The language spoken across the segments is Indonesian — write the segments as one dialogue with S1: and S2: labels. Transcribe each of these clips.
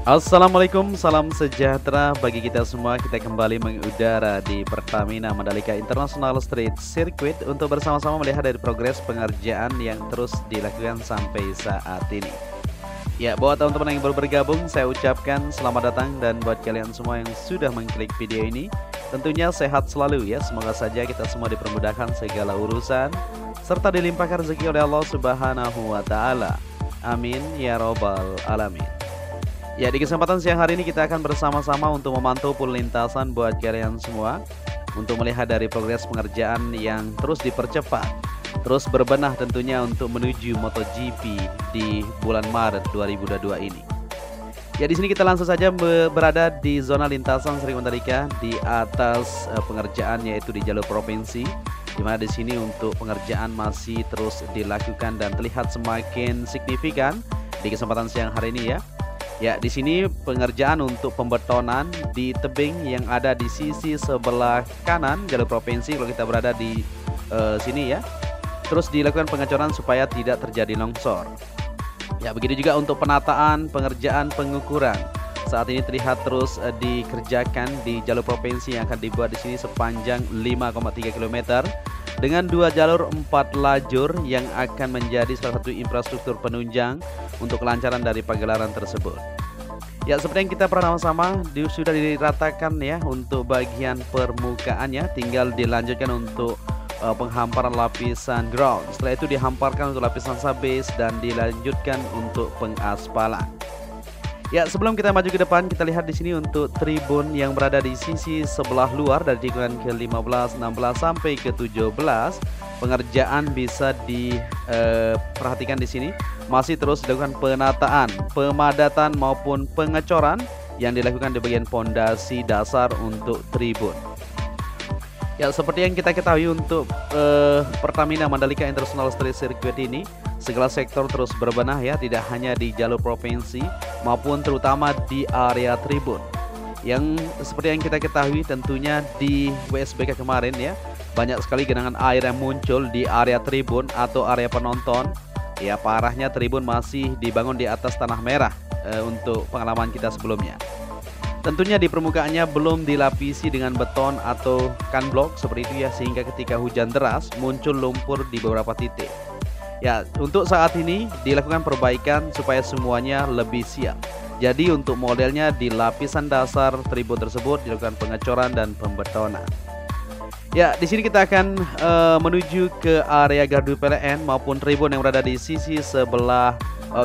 S1: Assalamualaikum, salam sejahtera bagi kita semua. Kita kembali mengudara di Pertamina Mandalika International Street Circuit untuk bersama-sama melihat dari progres pengerjaan yang terus dilakukan sampai saat ini. Ya, buat teman-teman yang baru bergabung, saya ucapkan selamat datang, dan buat kalian semua yang sudah mengklik video ini, tentunya sehat selalu ya. Semoga saja kita semua dipermudahkan segala urusan serta dilimpahkan rezeki oleh Allah Subhanahu wa taala. Amin ya robbal alamin. Ya, di kesempatan siang hari ini kita akan bersama-sama untuk memantau full lintasan buat kalian semua, untuk melihat dari progres pengerjaan yang terus dipercepat, terus berbenah tentunya untuk menuju MotoGP di bulan Maret 2022 ini. Ya, di sini kita langsung saja berada di zona lintasan Sirkuit Mandalika di atas pengerjaan, yaitu di jalur provinsi, di mana di sini untuk pengerjaan masih terus dilakukan dan terlihat semakin signifikan di kesempatan siang hari ini ya. Ya, di sini pengerjaan untuk pembetonan di tebing yang ada di sisi sebelah kanan jalur provinsi kalau kita berada di sini ya. Terus dilakukan pengecoran supaya tidak terjadi longsor. Ya, begitu juga untuk penataan, pengerjaan, pengukuran. Saat ini terlihat terus dikerjakan di jalur provinsi yang akan dibuat di sini sepanjang 5,3 km dengan 2 jalur 4 lajur yang akan menjadi salah satu infrastruktur penunjang untuk kelancaran dari pagelaran tersebut. Ya, seperti yang kita pernah sama sudah diratakan ya untuk bagian permukaannya, tinggal dilanjutkan untuk penghamparan lapisan ground. Setelah itu dihamparkan untuk lapisan subbase dan dilanjutkan untuk pengaspalan. Ya, sebelum kita maju ke depan, kita lihat di sini untuk tribun yang berada di sisi sebelah luar dari tikungan ke-15, 16 sampai ke-17. Pengerjaan bisa diperhatikan di sini masih terus dilakukan penataan, pemadatan maupun pengecoran yang dilakukan di bagian pondasi dasar untuk tribun. Ya, seperti yang kita ketahui untuk Pertamina Mandalika International Street Circuit ini, segala sektor terus berbenah ya, tidak hanya di jalur provinsi maupun terutama di area tribun. Yang seperti yang kita ketahui tentunya di WSBK kemarin ya, banyak sekali genangan air yang muncul di area tribun atau area penonton. Ya, parahnya tribun masih dibangun di atas tanah merah untuk pengalaman kita sebelumnya. Tentunya di permukaannya belum dilapisi dengan beton atau kanblok seperti itu ya, sehingga ketika hujan deras muncul lumpur di beberapa titik. Ya, untuk saat ini dilakukan perbaikan supaya semuanya lebih siap. Jadi untuk modelnya di lapisan dasar tribun tersebut dilakukan pengecoran dan pembetonan. Ya, di sini kita akan menuju ke area gardu PLN maupun tribun yang berada di sisi sebelah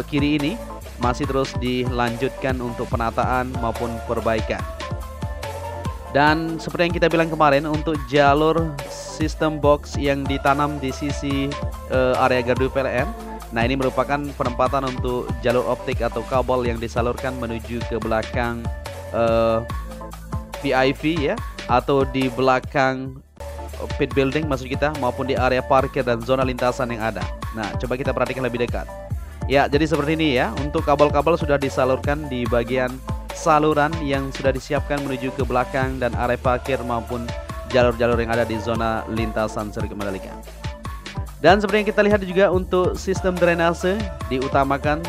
S1: kiri ini. Masih terus dilanjutkan untuk penataan maupun perbaikan. Dan seperti yang kita bilang kemarin, untuk jalur sistem box yang ditanam di sisi area gardu PLN, nah ini merupakan penempatan untuk jalur optik atau kabel yang disalurkan menuju ke belakang VIP ya, atau di belakang pit building maksud kita, maupun di area parkir dan zona lintasan yang ada. Nah, coba kita perhatikan lebih dekat. Ya, jadi seperti ini ya, untuk kabel-kabel sudah disalurkan di bagian saluran yang sudah disiapkan menuju ke belakang dan area parkir maupun jalur-jalur yang ada di zona lintasan Sirkuit Mandalika. Dan seperti yang kita lihat juga untuk sistem drainase diutamakan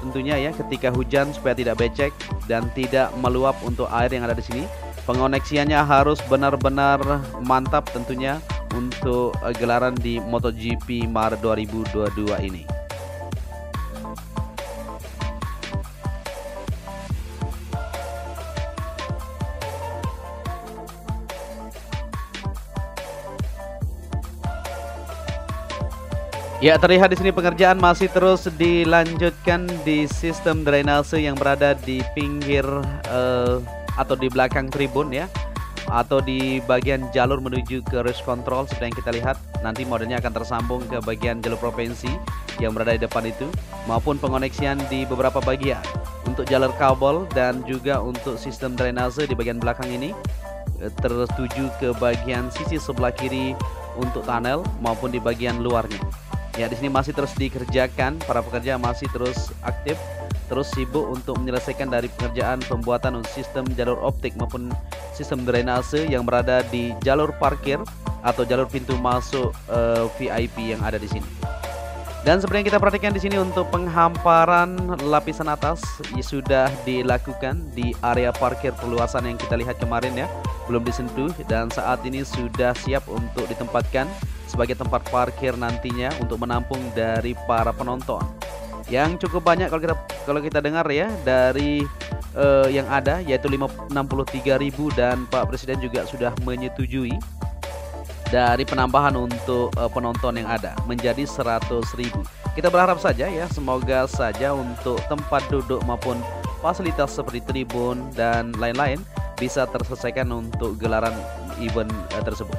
S1: tentunya ya, ketika hujan supaya tidak becek dan tidak meluap untuk air yang ada di sini. Pengoneksiannya harus benar-benar mantap tentunya untuk gelaran di MotoGP Maret 2022 ini. Ya, terlihat di sini pengerjaan masih terus dilanjutkan di sistem drainase yang berada di pinggir atau di belakang tribun ya, atau di bagian jalur menuju ke race control. Seperti yang kita lihat, nanti modelnya akan tersambung ke bagian jalur provinsi yang berada di depan itu, maupun pengoneksian di beberapa bagian untuk jalur kabel dan juga untuk sistem drainase di bagian belakang ini tertuju ke bagian sisi sebelah kiri untuk tunnel maupun di bagian luarnya. Ya, di sini masih terus dikerjakan, para pekerja masih terus aktif, terus sibuk untuk menyelesaikan dari pekerjaan pembuatan sistem jalur optik maupun sistem drainase yang berada di jalur parkir atau jalur pintu masuk VIP yang ada di sini. Dan seperti yang kita perhatikan di sini untuk penghamparan lapisan atas sudah dilakukan di area parkir perluasan yang kita lihat kemarin ya, belum disentuh dan saat ini sudah siap untuk ditempatkan sebagai tempat parkir nantinya untuk menampung dari para penonton. Yang cukup banyak kalau kita dengar ya dari yang ada yaitu 63.000 dan Pak Presiden juga sudah menyetujui dari penambahan untuk penonton yang ada menjadi 100.000. Kita berharap saja ya, semoga saja untuk tempat duduk maupun fasilitas seperti tribun dan lain-lain bisa terselesaikan untuk gelaran event tersebut.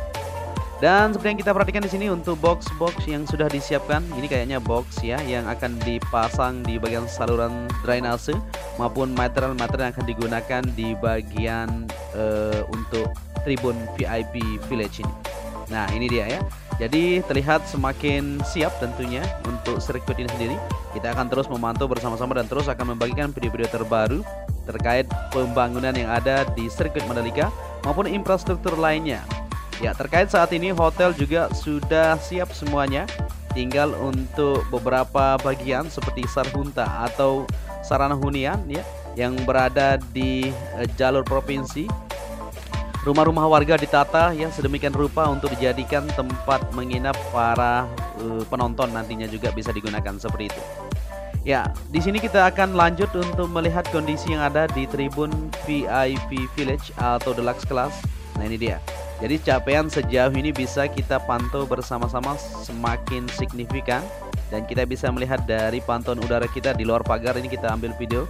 S1: Dan seperti yang kita perhatikan di sini untuk box-box yang sudah disiapkan, ini kayaknya box ya yang akan dipasang di bagian saluran drainase maupun material-material yang akan digunakan di bagian untuk tribun VIP Village ini. Nah ini dia ya, jadi terlihat semakin siap tentunya untuk sirkuit ini sendiri. Kita akan terus memantau bersama-sama dan terus akan membagikan video-video terbaru terkait pembangunan yang ada di sirkuit Mandalika maupun infrastruktur lainnya. Ya, terkait saat ini hotel juga sudah siap semuanya, tinggal untuk beberapa bagian seperti Sarhunta atau sarana hunian ya yang berada di jalur provinsi. Rumah-rumah warga ditata ya sedemikian rupa untuk dijadikan tempat menginap para penonton, nantinya juga bisa digunakan seperti itu. Ya, di sini kita akan lanjut untuk melihat kondisi yang ada di tribun VIP Village atau Deluxe Class. Nah, ini dia. Jadi capaian sejauh ini bisa kita pantau bersama-sama semakin signifikan dan kita bisa melihat dari pantauan udara kita di luar pagar ini, kita ambil video.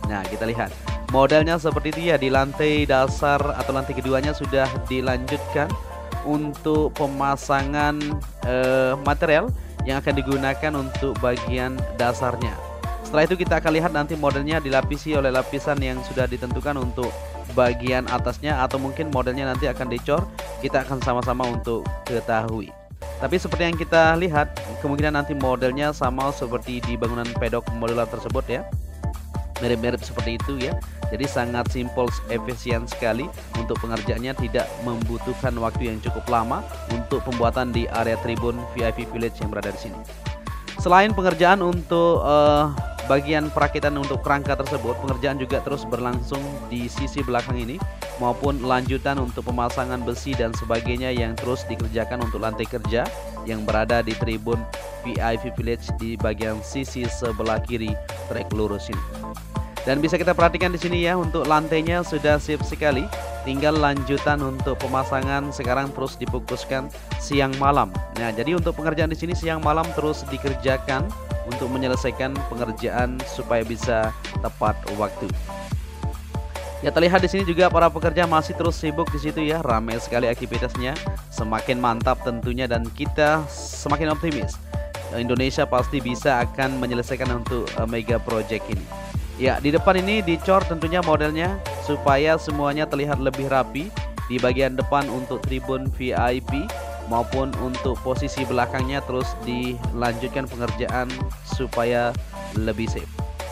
S1: Nah, kita lihat modelnya seperti itu ya, di lantai dasar atau lantai keduanya sudah dilanjutkan untuk pemasangan material yang akan digunakan untuk bagian dasarnya. Setelah itu kita akan lihat nanti modelnya dilapisi oleh lapisan yang sudah ditentukan untuk bagian atasnya, atau mungkin modelnya nanti akan dicor. Kita akan sama-sama untuk ketahui. Tapi seperti yang kita lihat, kemungkinan nanti modelnya sama seperti di bangunan pedok modular tersebut ya, mirip-mirip seperti itu ya. Jadi sangat simple, efisien sekali untuk pengerjaannya, tidak membutuhkan waktu yang cukup lama untuk pembuatan di area tribun VIP Village yang berada di sini. Selain pengerjaan untuk bagian perakitan untuk kerangka tersebut, pengerjaan juga terus berlangsung di sisi belakang ini maupun lanjutan untuk pemasangan besi dan sebagainya yang terus dikerjakan untuk lantai kerja yang berada di tribun VIP Village di bagian sisi sebelah kiri trek lurus ini. Dan bisa kita perhatikan di sini ya, untuk lantainya sudah siap sekali. Tinggal lanjutan untuk pemasangan sekarang terus difokuskan siang malam. Nah, jadi untuk pengerjaan di sini siang malam terus dikerjakan untuk menyelesaikan pengerjaan supaya bisa tepat waktu. Ya, terlihat di sini juga para pekerja masih terus sibuk di situ ya, ramai sekali aktivitasnya, semakin mantap tentunya dan kita semakin optimis. Indonesia pasti bisa akan menyelesaikan untuk mega project ini. Ya, di depan ini dicor tentunya modelnya supaya semuanya terlihat lebih rapi. Di bagian depan untuk tribun VIP maupun untuk posisi belakangnya terus dilanjutkan pengerjaan supaya lebih safe.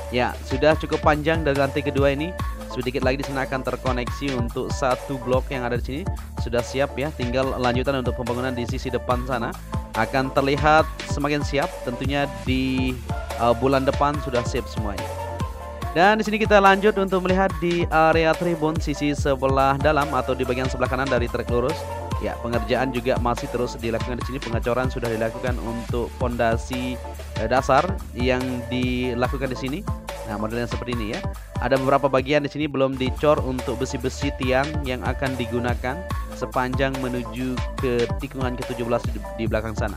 S1: Ya, sudah cukup panjang dari lantai kedua ini. Sedikit lagi di sana akan terkoneksi untuk satu blok yang ada di sini. Sudah siap ya, tinggal lanjutan untuk pembangunan di sisi depan sana. Akan terlihat semakin siap tentunya di bulan depan sudah siap semuanya. Dan di sini kita lanjut untuk melihat di area tribun sisi sebelah dalam atau di bagian sebelah kanan dari trek lurus. Ya, pengerjaan juga masih terus dilakukan di sini. Pengecoran sudah dilakukan untuk fondasi dasar yang dilakukan di sini. Nah, modelnya seperti ini ya. Ada beberapa bagian di sini belum dicor untuk besi-besi tiang yang akan digunakan sepanjang menuju ke tikungan ke-17 di belakang sana.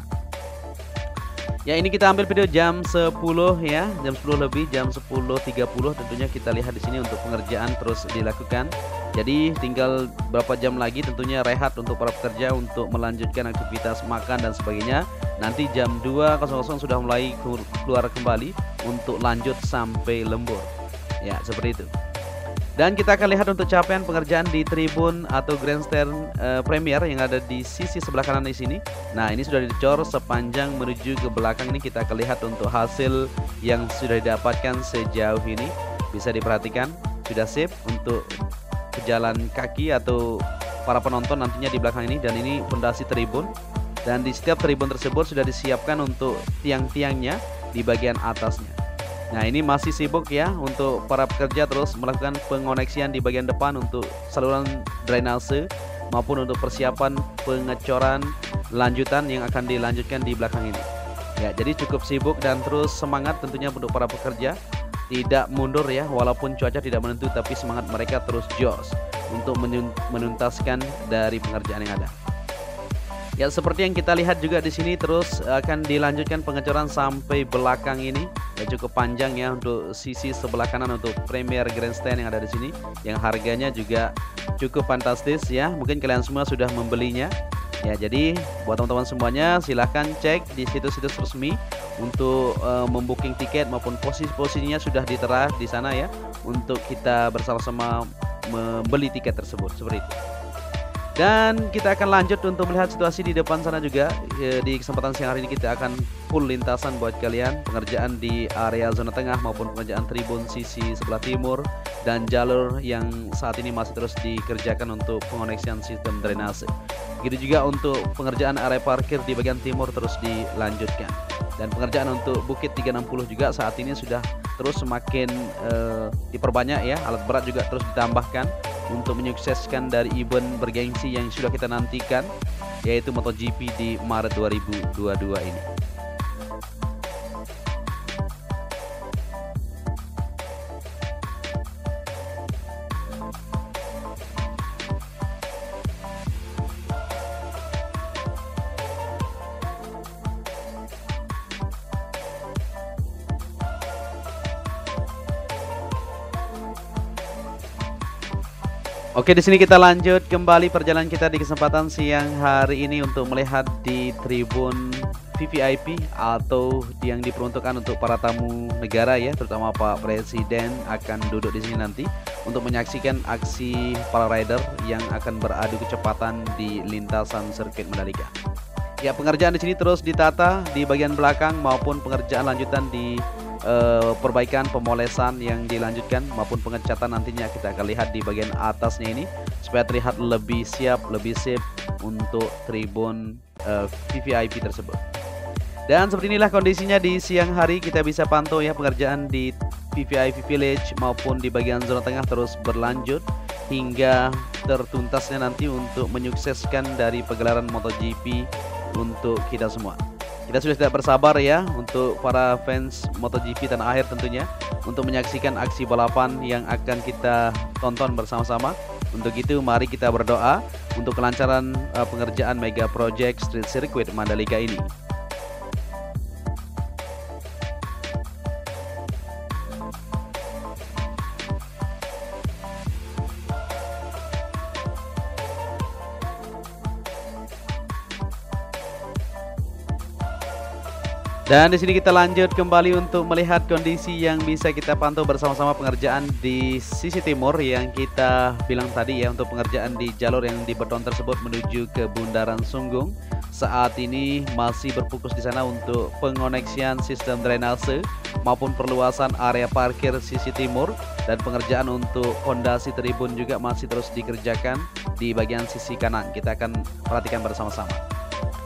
S1: Ya, ini kita ambil video jam 10 ya, jam 10 lebih, jam 10.30 tentunya kita lihat di sini untuk pengerjaan terus dilakukan. Jadi tinggal berapa jam lagi tentunya rehat untuk para pekerja untuk melanjutkan aktivitas makan dan sebagainya. Nanti jam 2.00 sudah mulai keluar kembali untuk lanjut sampai lembur. Ya, seperti itu. Dan kita akan lihat untuk capaian pengerjaan di tribun atau grandstand premier yang ada di sisi sebelah kanan di sini. Nah, ini sudah dicor sepanjang menuju ke belakang ini. Kita akan lihat untuk hasil yang sudah didapatkan sejauh ini. Bisa diperhatikan sudah sip untuk pejalan kaki atau para penonton nantinya di belakang ini. Dan ini fondasi tribun Dan di setiap tribun tersebut sudah disiapkan untuk tiang-tiangnya di bagian atasnya. Nah, ini masih sibuk ya untuk para pekerja terus melakukan pengoneksian di bagian depan untuk saluran drainase maupun untuk persiapan pengecoran lanjutan yang akan dilanjutkan di belakang ini. Ya, jadi cukup sibuk dan terus semangat tentunya untuk para pekerja. Tidak mundur ya, walaupun cuaca tidak menentu, tapi semangat mereka terus jos untuk menuntaskan dari pengerjaan yang ada. Ya, seperti yang kita lihat juga di sini terus akan dilanjutkan pengecoran sampai belakang ini. Ya, cukup panjang ya untuk sisi sebelah kanan untuk Premier Grandstand yang ada di sini, yang harganya juga cukup fantastis ya. Mungkin kalian semua sudah membelinya. Ya, jadi buat teman-teman semuanya silahkan cek di situs-situs resmi untuk membooking tiket maupun posisi-posisinya sudah ditera di sana ya, untuk kita bersama-sama membeli tiket tersebut seperti itu. Dan kita akan lanjut untuk melihat situasi di depan sana juga. Di kesempatan siang hari ini kita akan full lintasan buat kalian, pengerjaan di area zona tengah maupun pengerjaan tribun sisi sebelah timur dan jalur yang saat ini masih terus dikerjakan untuk pengoneksian sistem drainase. Begitu juga untuk pengerjaan area parkir di bagian timur terus dilanjutkan. Dan pengerjaan untuk Bukit 360 juga saat ini sudah terus semakin diperbanyak ya, alat berat juga terus ditambahkan untuk menyukseskan dari event bergengsi yang sudah kita nantikan, yaitu MotoGP di Maret 2022 ini. Oke, di sini kita lanjut kembali perjalanan kita di kesempatan siang hari ini untuk melihat di tribun VVIP atau yang diperuntukkan untuk para tamu negara ya, terutama Pak Presiden akan duduk di sini nanti untuk menyaksikan aksi para rider yang akan beradu kecepatan di lintasan sirkuit Mandalika. Ya, pengerjaan di sini terus ditata di bagian belakang maupun pengerjaan lanjutan di perbaikan pemolesan yang dilanjutkan maupun pengecatan nantinya kita akan lihat di bagian atasnya ini supaya terlihat lebih siap, lebih safe untuk tribun VVIP tersebut. Dan seperti inilah kondisinya di siang hari, kita bisa pantau ya pengerjaan di VVIP Village maupun di bagian zona tengah terus berlanjut hingga tertuntasnya nanti untuk menyukseskan dari pegelaran MotoGP untuk kita semua. Kita sudah tidak bersabar ya untuk para fans MotoGP tanah air tentunya untuk menyaksikan aksi balapan yang akan kita tonton bersama-sama. Untuk itu mari kita berdoa untuk kelancaran pengerjaan Mega Project Street Circuit Mandalika ini. Dan di sini kita lanjut kembali untuk melihat kondisi yang bisa kita pantau bersama-sama pengerjaan di sisi timur yang kita bilang tadi ya, untuk pengerjaan di jalur yang di beton tersebut menuju ke Bundaran Sunggung. Saat ini masih berfokus di sana untuk pengoneksian sistem drainase maupun perluasan area parkir sisi timur, dan pengerjaan untuk fondasi tribun juga masih terus dikerjakan di bagian sisi kanan. Kita akan perhatikan bersama-sama.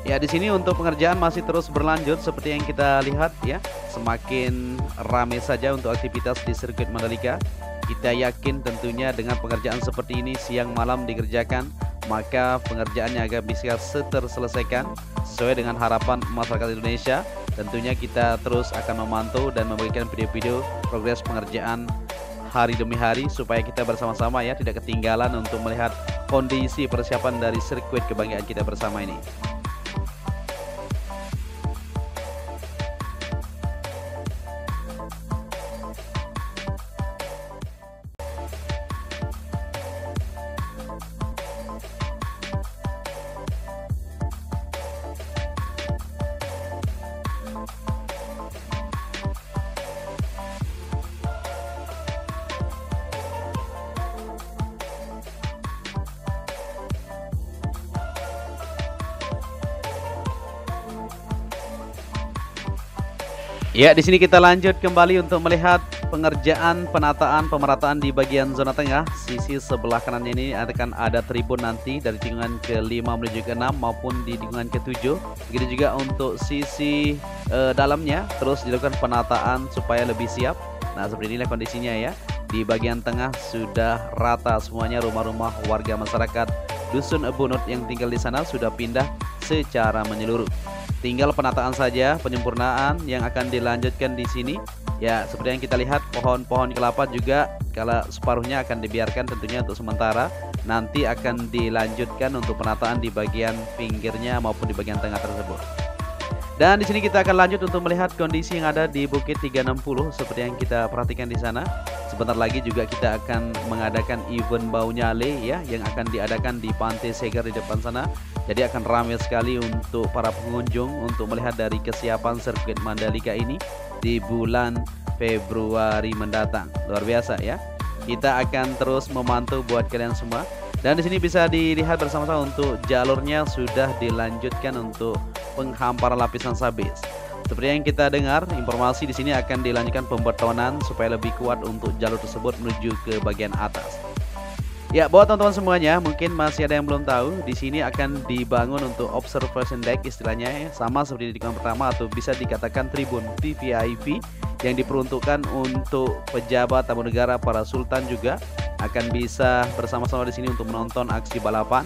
S1: Ya, di sini untuk pengerjaan masih terus berlanjut seperti yang kita lihat ya. Semakin ramai saja untuk aktivitas di sirkuit Mandalika. Kita yakin tentunya dengan pengerjaan seperti ini siang malam dikerjakan, maka pengerjaannya akan bisa terselesaikan sesuai dengan harapan masyarakat Indonesia. Tentunya kita terus akan memantau dan memberikan video-video progres pengerjaan hari demi hari supaya kita bersama-sama ya tidak ketinggalan untuk melihat kondisi persiapan dari sirkuit kebanggaan kita bersama ini. Ya, di sini kita lanjut kembali untuk melihat pengerjaan penataan pemerataan di bagian zona tengah. Sisi sebelah kanannya ini akan ada tribun nanti dari tikungan ke-5 menuju ke-6 maupun di tikungan ke-7. Begitu juga untuk sisi dalamnya terus dilakukan penataan supaya lebih siap. Nah, seperti inilah kondisinya ya. Di bagian tengah sudah rata semuanya, rumah-rumah warga masyarakat Dusun Bunut yang tinggal di sana sudah pindah secara menyeluruh. Tinggal penataan saja, penyempurnaan yang akan dilanjutkan di sini. Ya, seperti yang kita lihat, pohon-pohon kelapa juga kalau separuhnya akan dibiarkan tentunya untuk sementara. Nanti akan dilanjutkan untuk penataan di bagian pinggirnya maupun di bagian tengah tersebut. Dan di sini kita akan lanjut untuk melihat kondisi yang ada di Bukit 360 seperti yang kita perhatikan di sana. Sebentar lagi juga kita akan mengadakan event Bau Nyale ya, yang akan diadakan di Pantai Segar di depan sana. Jadi akan ramai sekali untuk para pengunjung untuk melihat dari kesiapan sirkuit Mandalika ini di bulan Februari mendatang. Luar biasa ya. Kita akan terus memantau buat kalian semua. Dan di sini bisa dilihat bersama-sama untuk jalurnya sudah dilanjutkan untuk penghamparan lapisan sabis. Seperti yang kita dengar, informasi di sini akan dilanjutkan pembetonan supaya lebih kuat untuk jalur tersebut menuju ke bagian atas. Ya, buat teman-teman semuanya, mungkin masih ada yang belum tahu, di sini akan dibangun untuk observation deck istilahnya ya, sama seperti di tikungan pertama atau bisa dikatakan tribun VVIP yang diperuntukkan untuk pejabat tamu negara, para sultan juga akan bisa bersama-sama di sini untuk menonton aksi balapan.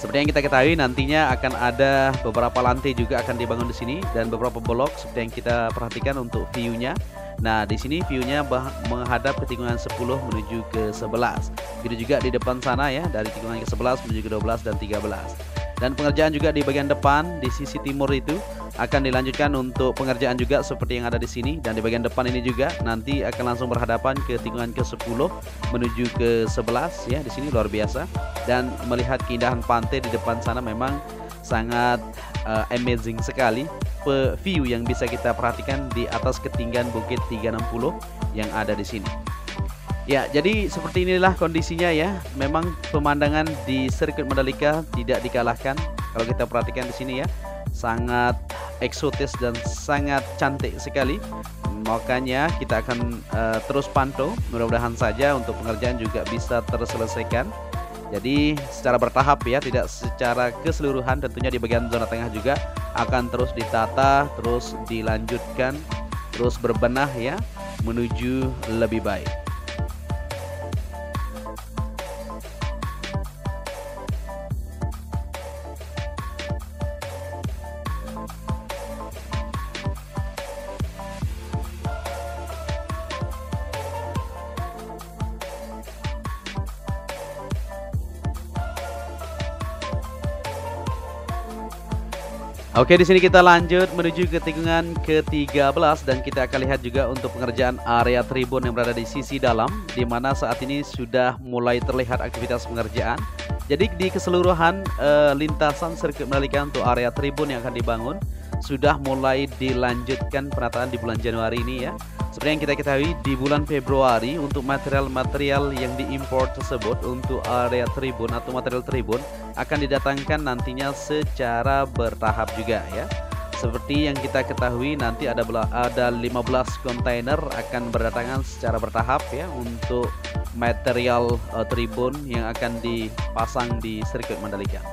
S1: Seperti yang kita ketahui, nantinya akan ada beberapa lantai juga akan dibangun di sini dan beberapa blok seperti yang kita perhatikan untuk view-nya. Nah, di sini view-nya menghadap ke tikungan 10 menuju ke 11. Begitu juga di depan sana ya, dari tikungan ke 11 menuju ke 12 dan 13. Dan pengerjaan juga di bagian depan di sisi timur itu akan dilanjutkan untuk pengerjaan juga seperti yang ada di sini, dan di bagian depan ini juga nanti akan langsung berhadapan ke tikungan ke 10 menuju ke 11 ya. Di sini luar biasa, dan melihat keindahan pantai di depan sana memang sangat amazing sekali view yang bisa kita perhatikan di atas ketinggian Bukit 360 yang ada di sini. Ya, jadi seperti inilah kondisinya ya. Memang pemandangan di sirkuit Mandalika tidak dikalahkan. Kalau kita perhatikan di sini ya, sangat eksotis dan sangat cantik sekali. Makanya kita akan terus pantau. Mudah-mudahan saja untuk pengerjaan juga bisa terselesaikan. Jadi secara bertahap ya, tidak secara keseluruhan. Tentunya di bagian zona tengah juga akan terus ditata, terus dilanjutkan, terus berbenah ya, menuju lebih baik. Oke, di sini kita lanjut menuju ke tikungan ke-13 dan kita akan lihat juga untuk pengerjaan area tribun yang berada di sisi dalam, di mana saat ini sudah mulai terlihat aktivitas pengerjaan. Jadi di keseluruhan lintasan sirkuit Mandalika untuk area tribun yang akan dibangun sudah mulai dilanjutkan penataan di bulan Januari ini ya. Seperti yang kita ketahui, di bulan Februari untuk material-material yang diimpor tersebut untuk area tribun atau material tribun akan didatangkan nantinya secara bertahap juga ya. Seperti yang kita ketahui, nanti ada 15 kontainer akan berdatangan secara bertahap ya untuk material tribun yang akan dipasang di sirkuit Mandalika.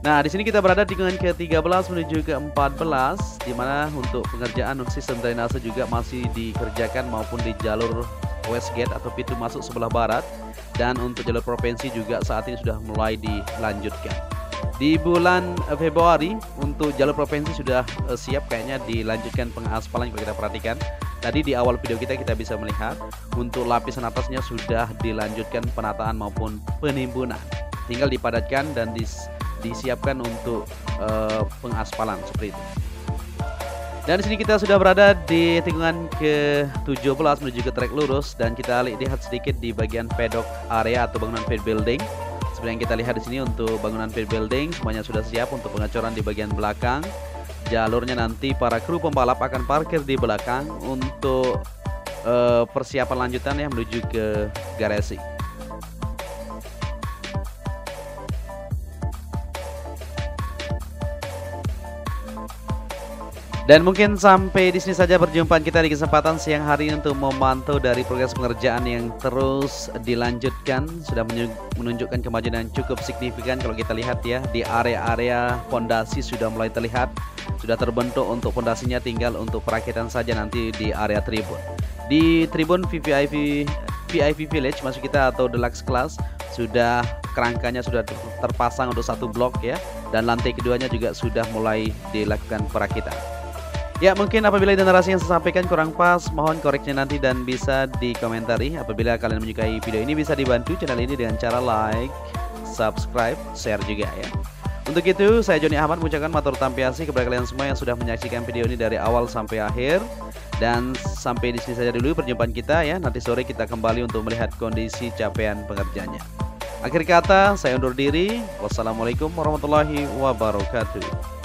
S1: Nah, di sini kita berada di tikungan ke-13 menuju ke-14, di mana untuk pengerjaan sistem drainase juga masih dikerjakan maupun di jalur Westgate atau pintu masuk sebelah barat, dan untuk jalur provinsi juga saat ini sudah mulai dilanjutkan. Di bulan Februari untuk jalur provinsi sudah siap kayaknya dilanjutkan pengaspalan. Kalau kita perhatikan tadi di awal video kita bisa melihat untuk lapisan atasnya sudah dilanjutkan penataan maupun penimbunan, tinggal dipadatkan dan disiapkan untuk pengaspalan seperti itu. Dan di sini kita sudah berada di tikungan ke-17 menuju ke trek lurus, dan kita lihat sedikit di bagian paddock area atau bangunan pit building. Seperti yang kita lihat di sini untuk bangunan pit building semuanya sudah siap untuk pengecoran di bagian belakang. Jalurnya nanti para kru pembalap akan parkir di belakang untuk persiapan lanjutan ya menuju ke garasi. Dan mungkin sampai di sini saja perjumpaan kita di kesempatan siang hari ini untuk memantau dari progres pengerjaan yang terus dilanjutkan. Sudah menunjukkan kemajuan yang cukup signifikan kalau kita lihat ya, di area-area fondasi sudah mulai terlihat, sudah terbentuk untuk fondasinya, tinggal untuk perakitan saja nanti di area tribun. Di tribun VIP Village maksud kita atau deluxe class, sudah kerangkanya sudah terpasang untuk satu blok ya, dan lantai keduanya juga sudah mulai dilakukan perakitan. Ya, mungkin apabila narasi yang saya sampaikan kurang pas, mohon koreksi nanti dan bisa dikomentari. Apabila kalian menyukai video ini, bisa dibantu channel ini dengan cara like, subscribe, share juga ya. Untuk itu, saya Joni Ahmad mengucapkan matur tampiasi kepada kalian semua yang sudah menyaksikan video ini dari awal sampai akhir. Dan sampai di sini saja dulu perjumpaan kita ya. Nanti sore kita kembali untuk melihat kondisi capaian pengerjaannya. Akhir kata, saya undur diri. Wassalamualaikum warahmatullahi wabarakatuh.